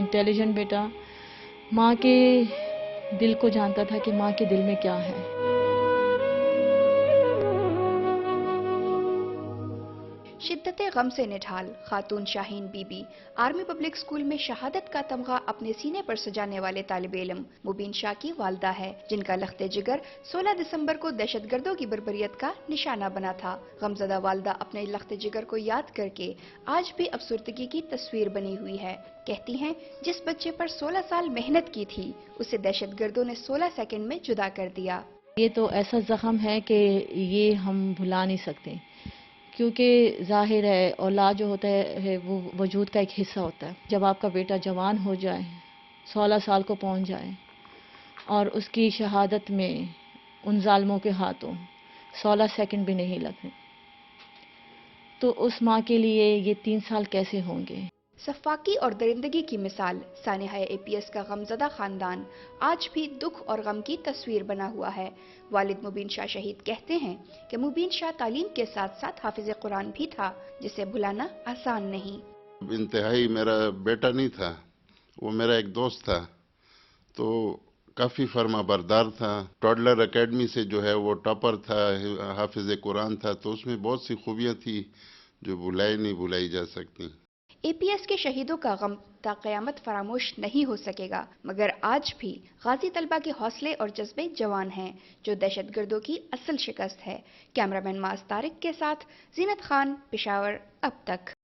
Intelligent बेटा, माँ के दिल को जानता था कि माँ के दिल में क्या है. शिद्दत गम से निढाल खातून शाहीन बीबी आर्मी पब्लिक स्कूल में शहादत का तमगा अपने सीने पर सजाने वाले तालिब इल्म मुबीन शाह की वालदा है, जिनका लख्ते जिगर 16 दिसंबर को दहशतगर्दों की बर्बरियत का निशाना बना था. गमजदा वालदा अपने लख्ते जिगर को याद करके आज भी अफसुर्दगी की तस्वीर बनी हुई है. कहती हैं, जिस बच्चे पर 16 साल मेहनत की थी उसे दहशतगर्दों ने 16 सेकंड में जुदा कर दिया. ये तो ऐसा जख्म है कि ये हम भुला नहीं सकते, क्योंकि ज़ाहिर है औलाद जो होता है वो वजूद का एक हिस्सा होता है. जब आपका बेटा जवान हो जाए, 16 साल को पहुंच जाए और उसकी शहादत में उन जालिमों के हाथों 16 सेकंड भी नहीं लगे, तो उस माँ के लिए ये 3 साल कैसे होंगे. सफाकी और दरिंदगी की मिसाल सानिहा APS का गमजदा खानदान आज भी दुख और गम की तस्वीर बना हुआ है. वालिद मुबीन शाह शहीद कहते हैं कि मुबीन शाह तालीम के साथ साथ हाफिज कुरान भी था, जिसे भुलाना आसान नहीं. इंतहाई मेरा बेटा नहीं था, वो मेरा एक दोस्त था, तो काफ़ी फर्मा बरदार था. टॉडलर एकेडमी से जो है वो टॉपर था, हाफिज कुरान था, तो उसमें बहुत सी खूबियाँ थी जो नहीं भुलाई जा सकती. APS के शहीदों का गम ता क़यामत फरामोश नहीं हो सकेगा, मगर आज भी गाजी तलबा के हौसले और जज्बे जवान हैं, जो दहशतगर्दों की असल शिकस्त है. कैमरामैन माज तारिक के साथ जीनत खान, पेशावर, अब तक.